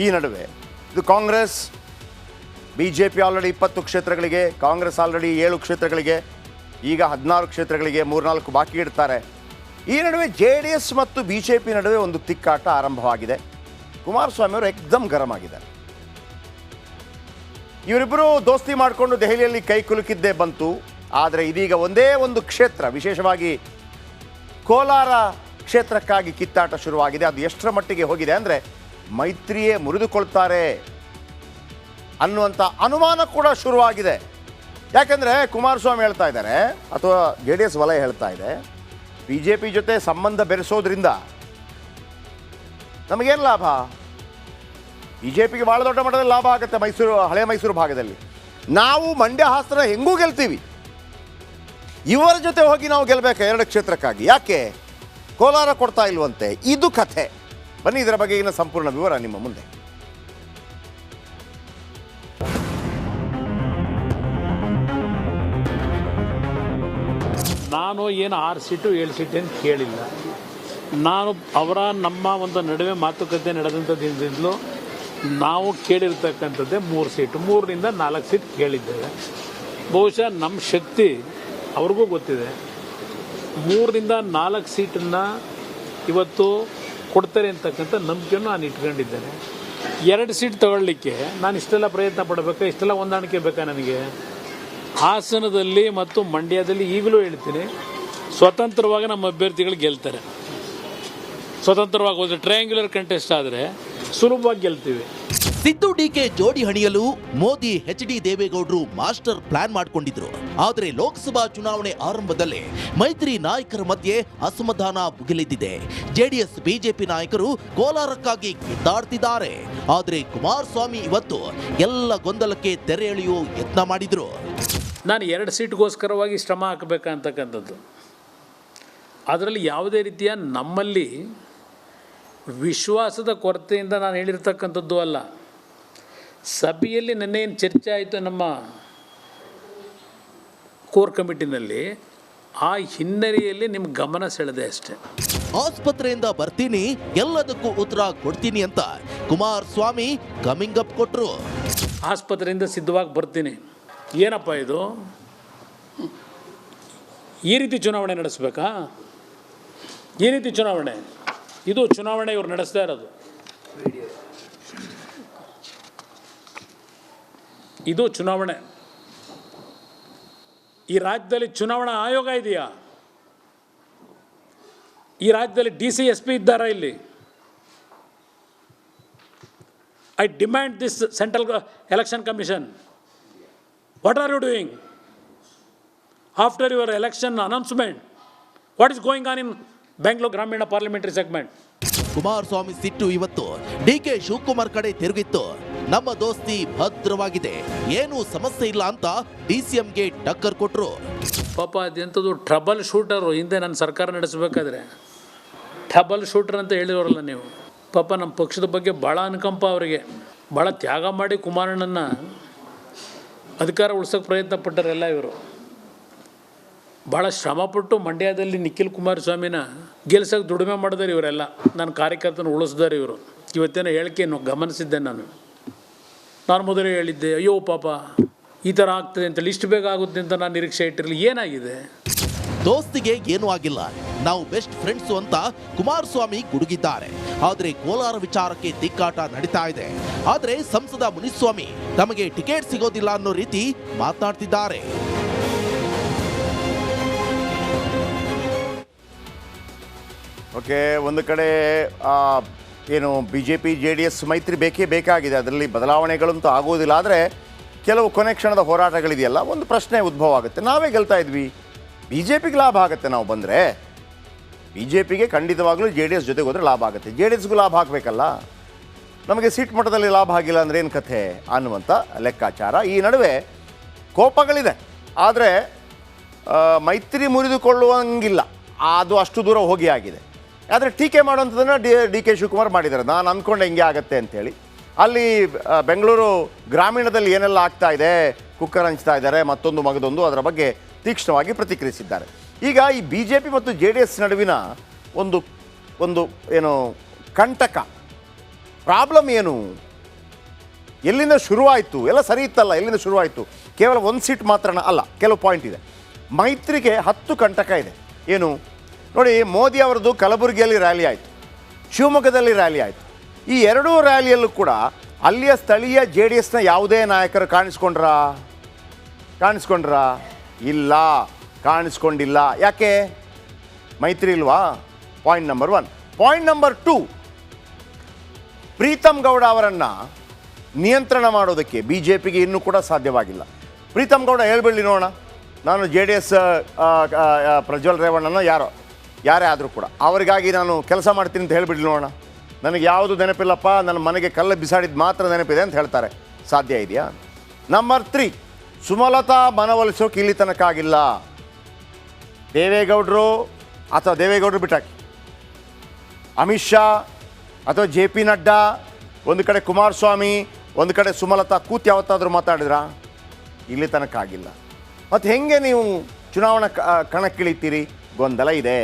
ಈ ನಡುವೆ ಇದು ಕಾಂಗ್ರೆಸ್ BJP ಆಲ್ರೆಡಿ 20 ಕ್ಷೇತ್ರಗಳಿಗೆ, ಕಾಂಗ್ರೆಸ್ ಆಲ್ರೆಡಿ 7 ಕ್ಷೇತ್ರಗಳಿಗೆ, ಈಗ 16 ಕ್ಷೇತ್ರಗಳಿಗೆ 3-4 ಬಾಕಿ ಇಡ್ತಾರೆ. ಈ ನಡುವೆ JDS ಮತ್ತು BJP ನಡುವೆ ಒಂದು ತಿಕ್ಕಾಟ ಆರಂಭವಾಗಿದೆ. ಕುಮಾರಸ್ವಾಮಿ ಅವರು ಎಕ್ದಮ್ ಗರಂ ಆಗಿದ್ದಾರೆ. ಇವರಿಬ್ಬರು ದೋಸ್ತಿ ಮಾಡಿಕೊಂಡು ದೆಹಲಿಯಲ್ಲಿ ಕೈ ಕುಲುಕಿದ್ದೇ ಬಂತು. ಆದರೆ ಇದೀಗ ಒಂದೇ ಒಂದು ಕ್ಷೇತ್ರ, ವಿಶೇಷವಾಗಿ ಕೋಲಾರ ಕ್ಷೇತ್ರಕ್ಕಾಗಿ ಕಿತ್ತಾಟ ಶುರುವಾಗಿದೆ. ಅದು ಎಷ್ಟರ ಮಟ್ಟಿಗೆ ಹೋಗಿದೆ ಅಂದರೆ ಮೈತ್ರಿಯೇ ಮುರಿದುಕೊಳ್ತಾರೆ ಅನ್ನುವಂಥ ಅನುಮಾನ ಕೂಡ ಶುರುವಾಗಿದೆ. ಯಾಕೆಂದರೆ ಕುಮಾರಸ್ವಾಮಿ ಹೇಳ್ತಾ ಇದ್ದಾರೆ, ಅಥವಾ JDS ವಲಯ ಹೇಳ್ತಾ ಇದೆ, BJP ಜೊತೆ ಸಂಬಂಧ ಬೆರೆಸೋದ್ರಿಂದ ನಮಗೇನು ಲಾಭ? BJPಗೆ ಭಾಳ ದೊಡ್ಡ ಮಟ್ಟದಲ್ಲಿ ಲಾಭ ಆಗುತ್ತೆ ಮೈಸೂರು, ಹಳೆ ಮೈಸೂರು ಭಾಗದಲ್ಲಿ. ನಾವು ಮಂಡ್ಯ ಹಾಸನ ಹೆಂಗೂ ಗೆಲ್ತೀವಿ, ಇವರ ಜೊತೆ ಹೋಗಿ ನಾವು ಗೆಲ್ಲಬೇಕು 2 ಕ್ಷೇತ್ರಕ್ಕಾಗಿ, ಯಾಕೆ ಕೋಲಾರ ಕೊಡ್ತಾ ಇಲ್ವಂತೆ? ಇದು ಕಥೆ. ಬನ್ನಿ ಇದರ ಬಗೆಗಿನ ಸಂಪೂರ್ಣ ವಿವರ ನಿಮ್ಮ ಮುಂದೆ. ನಾನು ಏನು 6 ಸೀಟು 7 ಸೀಟು ಅಂತ ಕೇಳಿಲ್ಲ. ನಾನು ನಮ್ಮ ಒಂದು ನಡುವೆ ಮಾತುಕತೆ ನಡೆದಂಥ ದಿನದಿಂದಲೂ ನಾವು ಕೇಳಿರ್ತಕ್ಕಂಥದ್ದೇ 3 ಸೀಟು, 3ರಿಂದ 4 ಸೀಟ್ ಕೇಳಿದ್ದೇವೆ. ಬಹುಶಃ ನಮ್ಮ ಶಕ್ತಿ ಅವ್ರಿಗೂ ಗೊತ್ತಿದೆ. 3ರಿಂದ 4 ಸೀಟನ್ನು ಇವತ್ತು ಕೊಡ್ತಾರೆ ಅಂತಕ್ಕಂಥ ನಂಬಿಕೆಯನ್ನು ನಾನು ಇಟ್ಕೊಂಡಿದ್ದೇನೆ. 2 ಸೀಟ್ ತಗೊಳ್ಳಿಕ್ಕೆ ನಾನು ಇಷ್ಟೆಲ್ಲ ಪ್ರಯತ್ನ ಪಡಬೇಕಾ, ಇಷ್ಟೆಲ್ಲ ಹೊಂದಾಣಿಕೆ ಬೇಕಾ ನನಗೆ? ಹಾಸನದಲ್ಲಿ ಮತ್ತು ಮಂಡ್ಯದಲ್ಲಿ ಈಗಲೂ ಹೇಳ್ತೀನಿ, ಸ್ವತಂತ್ರವಾಗಿ ನಮ್ಮ ಅಭ್ಯರ್ಥಿಗಳು ಗೆಲ್ತಾರೆ. ಸ್ವತಂತ್ರವಾಗಿ ಹೋದರೆ ಟ್ರಯಾಂಗ್ಯುಲರ್ ಕಂಟೆಸ್ಟ್ ಆದರೆ ಸುಲಭವಾಗಿ ಗೆಲ್ತೀವಿ. ಸಿದ್ದು ಡಿಕೆ ಜೋಡಿ ಹಣಿಯಲು ಮೋದಿ HD ದೇವೇಗೌಡರು ಮಾಸ್ಟರ್ ಪ್ಲಾನ್ ಮಾಡಿಕೊಂಡಿದ್ರು. ಆದರೆ ಲೋಕಸಭಾ ಚುನಾವಣೆ ಆರಂಭದಲ್ಲೇ ಮೈತ್ರಿ ನಾಯಕರ ಮಧ್ಯೆ ಅಸಮಾಧಾನ ಭುಗಿಲೆದ್ದಿದೆ. JDS BJP ನಾಯಕರು ಕೋಲಾರಕ್ಕಾಗಿ ಕಿತ್ತಾಡ್ತಿದ್ದಾರೆ. ಆದರೆ ಕುಮಾರಸ್ವಾಮಿ ಇವತ್ತು ಎಲ್ಲ ಗೊಂದಲಕ್ಕೆ ತೆರೆ ಎಳೆಯುವ ಯತ್ನ ಮಾಡಿದ್ರು. ನಾನು 2 ಸೀಟ್ಗೋಸ್ಕರವಾಗಿ ಶ್ರಮ ಹಾಕಬೇಕಂತಕ್ಕಂಥದ್ದು, ಅದರಲ್ಲಿ ಯಾವುದೇ ರೀತಿಯ ನಮ್ಮಲ್ಲಿ ವಿಶ್ವಾಸದ ಕೊರತೆಯಿಂದ ನಾನು ಹೇಳಿರ್ತಕ್ಕಂಥದ್ದು ಅಲ್ಲ. ಸಭೆಯಲ್ಲಿ ನಿನ್ನೆ ಏನು ಚರ್ಚೆ ಆಯಿತು ನಮ್ಮ ಕೋರ್ ಕಮಿಟಿನಲ್ಲಿ, ಆ ಹಿನ್ನೆಲೆಯಲ್ಲಿ ನಿಮ್ಮ ಗಮನ ಸೆಳೆದೆ ಅಷ್ಟೇ. ಆಸ್ಪತ್ರೆಯಿಂದ ಬರ್ತೀನಿ, ಎಲ್ಲದಕ್ಕೂ ಉತ್ತರ ಕೊಡ್ತೀನಿ ಅಂತ ಕುಮಾರಸ್ವಾಮಿ ಕಮಿಂಗ್ ಅಪ್ ಕೊಟ್ಟರು. ಆಸ್ಪತ್ರೆಯಿಂದ ಸಿದ್ಧವಾಗಿ ಬರ್ತೀನಿ, ಏನಪ್ಪ ಇದು? ಈ ರೀತಿ ಚುನಾವಣೆ ನಡೆಸಬೇಕಾ? ಈ ರೀತಿ ಚುನಾವಣೆ, ಇದು ಚುನಾವಣೆ ಇವ್ರು ನಡೆಸ್ತಾ ಇರೋದು. ಇದು ಚುನಾವಣೆ. ಈ ರಾಜ್ಯದಲ್ಲಿ ಚುನಾವಣಾ ಆಯೋಗ ಇದೆಯಾ? ಈ ರಾಜ್ಯದಲ್ಲಿ DC SP ಇದ್ದಾರಾ? ಇಲ್ಲಿ I demand this central election commission. What are you doing after your election announcement? What is going on in Bengaluru ಗ್ರಾಮೀಣ ಪಾರ್ಲಿಮೆಂಟರಿ ಸೆಗ್ಮೆಂಟ್? ಕುಮಾರಸ್ವಾಮಿ ಸಿಟ್ಟು ಇವತ್ತು DK ಶಿವಕುಮಾರ್ ಕಡೆ ತಿರುಗಿತ್ತು. ನಮ್ಮ ದೋಸ್ತಿ ಭದ್ರವಾಗಿದೆ, ಏನೂ ಸಮಸ್ಯೆ ಇಲ್ಲ ಅಂತ DCMಗೆ ಟಕ್ಕರ್ ಕೊಟ್ಟರು. ಪಾಪ ಅದೆಂಥದ್ದು ಟ್ರಬಲ್ ಶೂಟರು. ಹಿಂದೆ ನನ್ನ ಸರ್ಕಾರ ನಡೆಸಬೇಕಾದ್ರೆ ಟ್ರಬಲ್ ಶೂಟರ್ ಅಂತ ಹೇಳಿರೋರಲ್ಲ ನೀವು. ಪಾಪ ನಮ್ಮ ಪಕ್ಷದ ಬಗ್ಗೆ ಭಾಳ ಅನುಕಂಪ ಅವರಿಗೆ. ಭಾಳ ತ್ಯಾಗ ಮಾಡಿ ಕುಮಾರಣ್ಣನ ಅಧಿಕಾರ ಉಳಿಸೋಕ್ಕೆ ಪ್ರಯತ್ನ ಪಟ್ಟರೆಲ್ಲ ಇವರು. ಭಾಳ ಶ್ರಮಪಟ್ಟು ಮಂಡ್ಯದಲ್ಲಿ ನಿಖಿಲ್ ಕುಮಾರಸ್ವಾಮಿನ ಗೆಲ್ಸೋಕ್ಕೆ ದುಡಿಮೆ ಮಾಡಿದಾರೆ ಇವರೆಲ್ಲ. ನನ್ನ ಕಾರ್ಯಕರ್ತನ ಉಳಿಸಿದ್ದಾರೆ ಇವರು. ಇವತ್ತೇನೋ ಹೇಳಿಕೆಯನ್ನು ಗಮನಿಸಿದ್ದೆ ನಾನು ಮೊದಲೇ ಹೇಳಿದ್ದೆ, ಅಯ್ಯೋ ಪಾಪ ಈ ಥರ ಆಗ್ತದೆ ಅಂತ, ಇಷ್ಟು ಬೇಗ ಆಗುತ್ತೆ ಅಂತ ನಾನು ನಿರೀಕ್ಷೆ ಇಟ್ಟಿರಲಿ. ಏನಾಗಿದೆ? ದೋಸ್ತಿಗೆ ಏನೂ ಆಗಿಲ್ಲ, ನಾವು ಬೆಸ್ಟ್ ಫ್ರೆಂಡ್ಸು ಅಂತ ಕುಮಾರಸ್ವಾಮಿ ಗುಡುಗಿದ್ದಾರೆ. ಆದರೆ ಕೋಲಾರ ವಿಚಾರಕ್ಕೆ ತಿಕ್ಕಾಟ ನಡೀತಾ ಇದೆ. ಆದರೆ ಸಂಸದ ಮುನಿಸ್ವಾಮಿ ತಮಗೆ ಟಿಕೆಟ್ ಸಿಗೋದಿಲ್ಲ ಅನ್ನೋ ರೀತಿ ಮಾತನಾಡ್ತಿದ್ದಾರೆ. ಓಕೆ, ಒಂದು ಕಡೆ ಏನು BJP JDS ಮೈತ್ರಿ ಬೇಕೇ ಬೇಕಾಗಿದೆ, ಅದರಲ್ಲಿ ಬದಲಾವಣೆಗಳಂತೂ ಆಗೋದಿಲ್ಲ. ಆದರೆ ಕೆಲವು ಕೊನೆ ಕ್ಷಣದ ಹೋರಾಟಗಳಿದೆಯಲ್ಲ, ಒಂದು ಪ್ರಶ್ನೆ ಉದ್ಭವ ಆಗುತ್ತೆ. ನಾವೇ ಗೆಲ್ತಾ ಇದ್ವಿ, BJPಗೆ ಲಾಭ ಆಗುತ್ತೆ ನಾವು ಬಂದರೆ. BJPಗೆ ಖಂಡಿತವಾಗ್ಲೂ JDS ಜೊತೆಗೆ ಹೋದರೆ ಲಾಭ ಆಗುತ್ತೆ, JDSಗೂ ಲಾಭ ಆಗಬೇಕಲ್ಲ. ನಮಗೆ ಸೀಟ್ ಮಟ್ಟದಲ್ಲಿ ಲಾಭ ಆಗಿಲ್ಲ ಅಂದರೆ ಏನು ಕಥೆ ಅನ್ನುವಂಥ ಲೆಕ್ಕಾಚಾರ. ಈ ನಡುವೆ ಕೋಪಗಳಿದೆ, ಆದರೆ ಮೈತ್ರಿ ಮುರಿದುಕೊಳ್ಳುವಂಗಿಲ್ಲ, ಅದು ಅಷ್ಟು ದೂರ ಹೋಗಿ ಆಗಿದೆ. ಆದರೆ ಟೀಕೆ ಮಾಡುವಂಥದ್ದನ್ನು DK ಶಿವಕುಮಾರ್ ಮಾಡಿದ್ದಾರೆ. ನಾನು ಅಂದ್ಕೊಂಡೆ ಹಿಂಗೆ ಆಗುತ್ತೆ ಅಂಥೇಳಿ. ಅಲ್ಲಿ ಬೆಂಗಳೂರು ಗ್ರಾಮೀಣದಲ್ಲಿ ಏನೆಲ್ಲ ಆಗ್ತಾ ಇದೆ, ಕುಕ್ಕರ್ ಹಂಚ್ತಾ ಇದ್ದಾರೆ, ಮತ್ತೊಂದು ಮಗದೊಂದು, ಅದರ ಬಗ್ಗೆ ತೀಕ್ಷ್ಣವಾಗಿ ಪ್ರತಿಕ್ರಿಯಿಸಿದ್ದಾರೆ. ಈಗ ಈ BJP ಮತ್ತು JDS ನಡುವಿನ ಒಂದು ಏನು ಕಂಟಕ ಪ್ರಾಬ್ಲಮ್ ಏನು? ಎಲ್ಲಿಂದ ಶುರುವಾಯಿತು? ಎಲ್ಲ ಸರಿ ಇತ್ತಲ್ಲ, ಎಲ್ಲಿಂದ ಶುರುವಾಯಿತು? ಕೇವಲ ಒಂದು ಸೀಟ್ ಮಾತ್ರನ ಅಲ್ಲ, ಕೆಲವು ಪಾಯಿಂಟ್ ಇದೆ. ಮೈತ್ರಿಗೆ 10 ಕಂಟಕ ಇದೆ. ಏನು ನೋಡಿ, ಮೋದಿ ಅವರದ್ದು ಕಲಬುರಗಿಯಲ್ಲಿ ರ್ಯಾಲಿ ಆಯಿತು, ಶಿವಮೊಗ್ಗದಲ್ಲಿ ರ್ಯಾಲಿ ಆಯಿತು. ಈ ಎರಡೂ ರ್ಯಾಲಿಯಲ್ಲೂ ಕೂಡ ಅಲ್ಲಿಯ ಸ್ಥಳೀಯ JDSನ ಯಾವುದೇ ನಾಯಕರು ಕಾಣಿಸ್ಕೊಂಡ್ರಾ? ಇಲ್ಲ, ಕಾಣಿಸ್ಕೊಂಡಿಲ್ಲ. ಯಾಕೆ? ಮೈತ್ರಿ ಇಲ್ವಾ? Point number 1. Point number 2, Preetham Gowda ಅವರನ್ನು ನಿಯಂತ್ರಣ ಮಾಡೋದಕ್ಕೆ BJPಗೆ ಇನ್ನೂ ಕೂಡ ಸಾಧ್ಯವಾಗಿಲ್ಲ. ಪ್ರೀತಮ್ ಗೌಡ ಹೇಳ್ಬಿಡಲಿ ನೋಡೋಣ, ನಾನು JDS ಪ್ರಜ್ವಲ್ ರೇವಣ್ಣನ ಯಾರೇ ಆದರೂ ಕೂಡ ಅವರಿಗಾಗಿ ನಾನು ಕೆಲಸ ಮಾಡ್ತೀನಿ ಅಂತ ಹೇಳ್ಬಿಡ್ಲಿ ನೋಡೋಣ. ನನಗೆ ಯಾವುದು ನೆನಪಿಲ್ಲಪ್ಪ, ನನ್ನ ಮನೆಗೆ ಕಲ್ಲು ಬಿಸಾಡಿದ್ದು ಮಾತ್ರ ನೆನಪಿದೆ ಅಂತ ಹೇಳ್ತಾರೆ. ಸಾಧ್ಯ ಇದೆಯಾ? ನಂಬರ್ 3, ಸುಮಲತಾ ಮನವೊಲಿಸೋಕೆ ಇಲ್ಲಿ ತನಕ ಆಗಿಲ್ಲ. ದೇವೇಗೌಡರು ಬಿಟ್ಟಾಕಿ, ಅಮಿತ್ ಶಾ ಅಥವಾ JP ನಡ್ಡಾ, ಒಂದು ಕಡೆ ಕುಮಾರಸ್ವಾಮಿ, ಒಂದು ಕಡೆ ಸುಮಲತಾ ಕೂತ್ ಯಾವತ್ತಾದರೂ ಮಾತಾಡಿದ್ರಾ? ಇಲ್ಲಿ ತನಕ ಆಗಿಲ್ಲ. ಮತ್ತು ಹೆಂಗೆ ನೀವು ಚುನಾವಣಾ ಕಣಕ್ಕಿಳಿತೀರಿ? ಗೊಂದಲ ಇದೆ.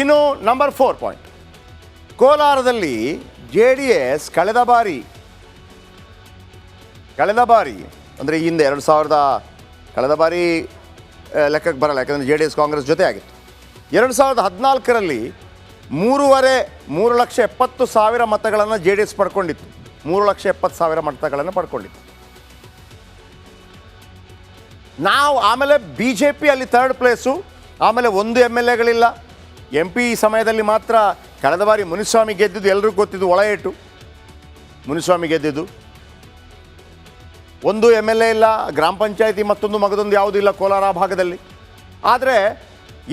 ಇನ್ನು ನಂಬರ್ 4 ಪಾಯಿಂಟ್, ಕೋಲಾರದಲ್ಲಿ JDS ಕಳೆದ ಬಾರಿ ಅಂದರೆ ಹಿಂದೆ ಕಳೆದ ಬಾರಿ ಲೆಕ್ಕಕ್ಕೆ ಬರಲ್ಲ, ಯಾಕಂದರೆ JDS ಕಾಂಗ್ರೆಸ್ ಜೊತೆ ಆಗಿತ್ತು. 2014ರಲ್ಲಿ 3,70,000 ಮತಗಳನ್ನು JDS ಪಡ್ಕೊಂಡಿತ್ತು. 3,70,000 ಮತಗಳನ್ನು ಪಡ್ಕೊಂಡಿತ್ತು. ಆಮೇಲೆ BJP ಅಲ್ಲಿ 3rd ಪ್ಲೇಸು. ಆಮೇಲೆ 1 MLAಗಳಿಲ್ಲ. MP ಸಮಯದಲ್ಲಿ ಮಾತ್ರ ಕಳೆದ ಬಾರಿ ಮುನಿಸ್ವಾಮಿ ಗೆದ್ದಿದ್ದು ಎಲ್ಲರಿಗೂ ಗೊತ್ತಿದ್ದು, ಒಳ ಏಟು ಮುನಿಸ್ವಾಮಿ ಗೆದ್ದಿದ್ದು. 1 MLA ಇಲ್ಲ, ಗ್ರಾಮ ಪಂಚಾಯತಿ ಮಗದೊಂದು ಯಾವುದೂ ಇಲ್ಲ ಕೋಲಾರ ಭಾಗದಲ್ಲಿ. ಆದರೆ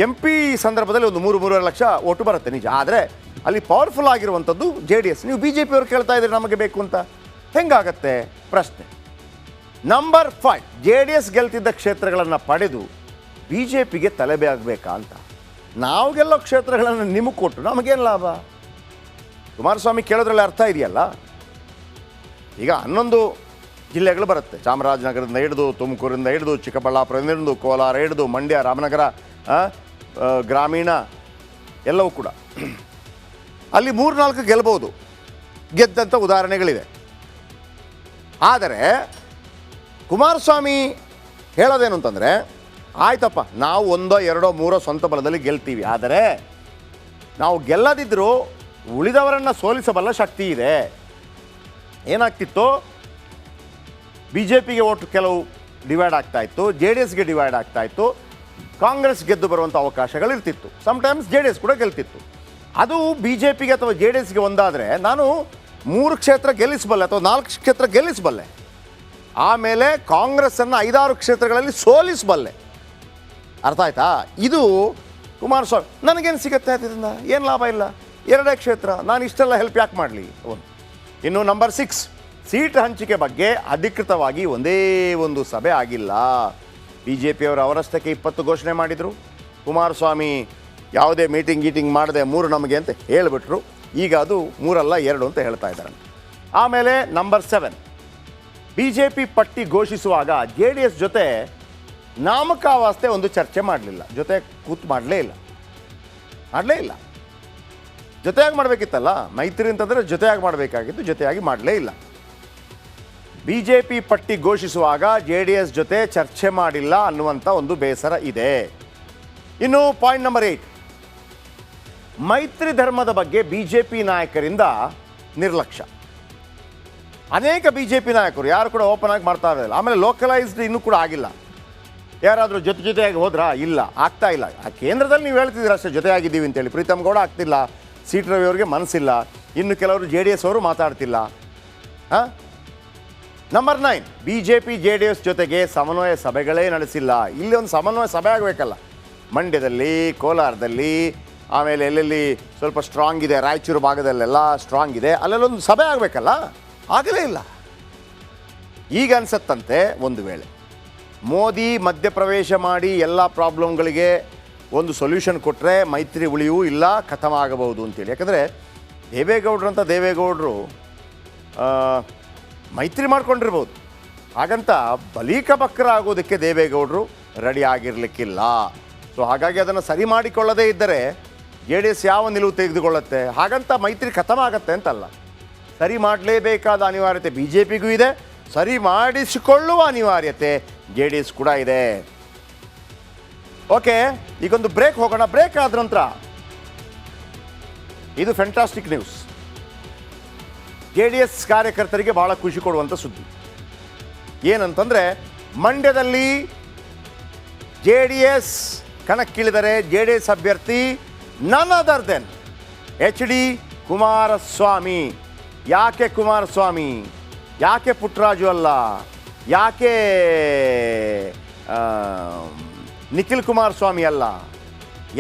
MP ಸಂದರ್ಭದಲ್ಲಿ ಒಂದು 3-3.5 ಲಕ್ಷ ಓಟು ಬರುತ್ತೆ ನಿಜ. ಆದರೆ ಅಲ್ಲಿ ಪವರ್ಫುಲ್ ಆಗಿರುವಂಥದ್ದು JDS. ನೀವು BJP ಅವರು ಕೇಳ್ತಾ ಇದ್ದೀರಿ ನಮಗೆ ಬೇಕು ಅಂತ, ಹೆಂಗಾಗತ್ತೆ ಪ್ರಶ್ನೆ. ನಂಬರ್ 5, JDS ಗೆಲ್ತಿದ್ದ ಕ್ಷೇತ್ರಗಳನ್ನು ಪಡೆದು BJPಗೆ ತಲೆಬಾಗಬೇಕಾ ಅಂತ. ನಾವು ಗೆಲ್ಲೋ ಕ್ಷೇತ್ರಗಳನ್ನು ನಿಮಗೆ ಕೊಟ್ಟು ನಮಗೇನು ಲಾಭ? ಕುಮಾರಸ್ವಾಮಿ ಕೇಳೋದ್ರಲ್ಲಿ ಅರ್ಥ ಇದೆಯಲ್ಲ. ಈಗ 11 ಜಿಲ್ಲೆಗಳು ಬರುತ್ತೆ, ಚಾಮರಾಜನಗರದಿಂದ ಹಿಡಿದು, ತುಮಕೂರಿಂದ ಹಿಡಿದು, ಚಿಕ್ಕಬಳ್ಳಾಪುರದಿಂದ ಹಿಡಿದು, ಕೋಲಾರ ಹಿಡಿದು, ಮಂಡ್ಯ, ರಾಮನಗರ, ಗ್ರಾಮೀಣ ಎಲ್ಲವೂ ಕೂಡ. ಅಲ್ಲಿ 3-4 ಗೆಲ್ಬೋದು, ಗೆದ್ದಂಥ ಉದಾಹರಣೆಗಳಿವೆ. ಆದರೆ ಕುಮಾರಸ್ವಾಮಿ ಹೇಳೋದೇನು ಅಂತಂದರೆ, ಆಯ್ತಪ್ಪ ನಾವು 1, 2, 3 ಸ್ವಂತ ಬಲದಲ್ಲಿ ಗೆಲ್ತೀವಿ, ಆದರೆ ನಾವು ಗೆಲ್ಲದಿದ್ದರೂ ಉಳಿದವರನ್ನು ಸೋಲಿಸಬಲ್ಲ ಶಕ್ತಿ ಇದೆ. ಏನಾಗ್ತಿತ್ತು, BJPಗೆ ಓಟು ಕೆಲವು ಡಿವೈಡ್ ಆಗ್ತಾಯಿತ್ತು, JDSಗೆ ಡಿವೈಡ್ ಆಗ್ತಾಯಿತ್ತು, ಕಾಂಗ್ರೆಸ್ ಗೆದ್ದು ಬರುವಂಥ ಅವಕಾಶಗಳಿರ್ತಿತ್ತು. ಸಮ್ಟೈಮ್ಸ್ JDS ಕೂಡ ಗೆಲ್ತಿತ್ತು. ಅದು BJPಗೆ ಅಥವಾ JDSಗೆ ಒಂದಾದರೆ ನಾನು 3 ಕ್ಷೇತ್ರ ಗೆಲ್ಲಿಸಬಲ್ಲೆ ಅಥವಾ 4 ಕ್ಷೇತ್ರ ಗೆಲ್ಲಿಸಬಲ್ಲೆ. ಆಮೇಲೆ ಕಾಂಗ್ರೆಸ್ಸನ್ನು 5-6 ಕ್ಷೇತ್ರಗಳಲ್ಲಿ ಸೋಲಿಸಬಲ್ಲೆ. ಅರ್ಥ ಆಯ್ತಾ? ಇದು ಕುಮಾರಸ್ವಾಮಿ. ನನಗೇನು ಸಿಗುತ್ತೆ ಅದರಿಂದ? ಏನು ಲಾಭ ಇಲ್ಲ, 2 ಕ್ಷೇತ್ರ, ನಾನು ಇಷ್ಟೆಲ್ಲ ಹೆಲ್ಪ್ ಯಾಕೆ ಮಾಡಲಿ? ಇನ್ನು ನಂಬರ್ 6, ಸೀಟ್ ಹಂಚಿಕೆ ಬಗ್ಗೆ ಅಧಿಕೃತವಾಗಿ ಒಂದೇ ಒಂದು ಸಭೆ ಆಗಿಲ್ಲ. BJPಯವರು ಅವರಷ್ಟಕ್ಕೆ 20 ಘೋಷಣೆ ಮಾಡಿದರು. ಕುಮಾರಸ್ವಾಮಿ ಯಾವುದೇ ಗೀಟಿಂಗ್ ಮಾಡದೆ 3 ನಮಗೆ ಅಂತ ಹೇಳಿಬಿಟ್ರು. ಈಗ ಅದು 3 ಅಲ್ಲ 2 ಅಂತ ಹೇಳ್ತಾ ಇದ್ದಾರೆ. ಆಮೇಲೆ ನಂಬರ್ 7, BJP ಪಟ್ಟಿ ಘೋಷಿಸುವಾಗ JDS ಜೊತೆ ನಾಮಕಾವಾಸ್ತೆ ಒಂದು ಚರ್ಚೆ ಮಾಡಲಿಲ್ಲ, ಜೊತೆ ಕೂತು ಮಾಡಲೇ ಇಲ್ಲ. ಜೊತೆಯಾಗಿ ಮಾಡಬೇಕಿತ್ತಲ್ಲ, ಮೈತ್ರಿ ಅಂತಂದರೆ ಜೊತೆಯಾಗಿ ಮಾಡಬೇಕಾಗಿತ್ತು, ಜೊತೆಯಾಗಿ ಮಾಡಲೇ ಇಲ್ಲ. BJP ಪಟ್ಟಿ ಘೋಷಿಸುವಾಗ JDS ಜೊತೆ ಚರ್ಚೆ ಮಾಡಿಲ್ಲ ಅನ್ನುವಂಥ ಒಂದು ಬೇಸರ ಇದೆ. ಇನ್ನು ಪಾಯಿಂಟ್ ನಂಬರ್ 8, ಮೈತ್ರಿ ಧರ್ಮದ ಬಗ್ಗೆ BJP ನಾಯಕರಿಂದ ನಿರ್ಲಕ್ಷ್ಯ. ಅನೇಕ BJP ನಾಯಕರು ಯಾರು ಕೂಡ ಓಪನ್ ಆಗಿ ಮಾಡ್ತಾ ಇರಲಿಲ್ಲ. ಆಮೇಲೆ ಲೋಕಲೈಸ್ಡ್ ಇನ್ನೂ ಕೂಡ ಆಗಿಲ್ಲ. ಯಾರಾದರೂ ಜೊತೆಯಾಗಿ ಹೋದ್ರಾ? ಇಲ್ಲ, ಆಗ್ತಾ ಇಲ್ಲ. ಆ ಕೇಂದ್ರದಲ್ಲಿ ನೀವು ಹೇಳ್ತಿದ್ದೀರ ಅಷ್ಟೇ ಜೊತೆಯಾಗಿದ್ದೀವಿ ಅಂತೇಳಿ. ಪ್ರೀತಮ್ ಗೌಡ ಆಗ್ತಿಲ್ಲ, ಸೀಟ್ ರವಿ ಅವರಿಗೆ ಮನಸ್ಸಿಲ್ಲ, ಇನ್ನು ಕೆಲವರು JDS ಅವರು ಮಾತಾಡ್ತಿಲ್ಲ. ನಂಬರ್ 9, BJP JDS ಜೊತೆಗೆ ಸಮನ್ವಯ ಸಭೆಗಳೇ ನಡೆಸಿಲ್ಲ. ಇಲ್ಲಿ ಒಂದು ಸಮನ್ವಯ ಸಭೆ ಆಗಬೇಕಲ್ಲ, ಮಂಡ್ಯದಲ್ಲಿ, ಕೋಲಾರದಲ್ಲಿ, ಆಮೇಲೆ ಎಲ್ಲೆಲ್ಲಿ ಸ್ವಲ್ಪ ಸ್ಟ್ರಾಂಗ್ ಇದೆ, ರಾಯಚೂರು ಭಾಗದಲ್ಲೆಲ್ಲ ಸ್ಟ್ರಾಂಗ್ ಇದೆ, ಅಲ್ಲೆಲ್ಲೊಂದು ಸಭೆ ಆಗಬೇಕಲ್ಲ, ಆಗಲೇ ಇಲ್ಲ. ಈಗ ಅನ್ಸತ್ತಂತೆ ಒಂದು ವೇಳೆ ಮೋದಿ ಮಧ್ಯಪ್ರವೇಶ ಮಾಡಿ ಎಲ್ಲ ಪ್ರಾಬ್ಲಮ್ಗಳಿಗೆ ಒಂದು ಸೊಲ್ಯೂಷನ್ ಕೊಟ್ಟರೆ ಮೈತ್ರಿ ಉಳಿಯೂ ಇಲ್ಲ, ಖತಮ ಆಗಬಹುದು ಅಂತೇಳಿ. ಯಾಕಂದರೆ ದೇವೇಗೌಡರು ಮೈತ್ರಿ ಮಾಡ್ಕೊಂಡಿರ್ಬೋದು, ಹಾಗಂತ ಬಲಿಕ ಬಕ್ರ ಆಗೋದಕ್ಕೆ ದೇವೇಗೌಡರು ರೆಡಿ ಆಗಿರಲಿಕ್ಕಿಲ್ಲ. ಸೊ ಹಾಗಾಗಿ ಅದನ್ನು ಸರಿ ಮಾಡಿಕೊಳ್ಳದೇ ಇದ್ದರೆ JDS ಯಾವ ನಿಲುವು ತೆಗೆದುಕೊಳ್ಳುತ್ತೆ, ಹಾಗಂತ ಮೈತ್ರಿ ಖತಮ ಆಗತ್ತೆ ಅಂತಲ್ಲ. ಸರಿ ಮಾಡಲೇಬೇಕಾದ ಅನಿವಾರ್ಯತೆ ಬಿ ಜೆ ಪಿಗೂ ಇದೆ, ಸರಿ ಮಾಡಿಸಿಕೊಳ್ಳುವ ಅನಿವಾರ್ಯತೆ ಜೆ ಡಿ ಎಸ್ ಕೂಡ ಇದೆ. ಓಕೆ, ಈಗೊಂದು ಬ್ರೇಕ್ ಹೋಗೋಣ. ಬ್ರೇಕ್ ಆದ ನಂತರ ಇದು fantastic news. J D S ಕಾರ್ಯಕರ್ತರಿಗೆ ಬಹಳ ಖುಷಿ ಕೊಡುವಂಥ ಸುದ್ದಿ ಏನಂತಂದರೆ, ಮಂಡ್ಯದಲ್ಲಿ ಜೆ ಡಿ ಎಸ್ ಕಣಕ್ಕಿಳಿದರೆ ಜೆ ಡಿ ಎಸ್ ಅಭ್ಯರ್ಥಿ none other than H D Kumaraswamy. ಯಾಕೆ ಕುಮಾರಸ್ವಾಮಿ? ಯಾಕೆ ಪುಟ್ಟರಾಜು ಅಲ್ಲ? ಯಾಕೆ ನಿಖಿಲ್ ಕುಮಾರಸ್ವಾಮಿ ಅಲ್ಲ?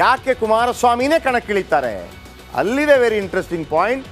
ಯಾಕೆ ಕುಮಾರಸ್ವಾಮಿನೇ ಕಣಕ್ಕಿಳಿತಾರೆ? ಅಲ್ಲಿದೆ ವೆರಿ ಇಂಟ್ರೆಸ್ಟಿಂಗ್ ಪಾಯಿಂಟ್.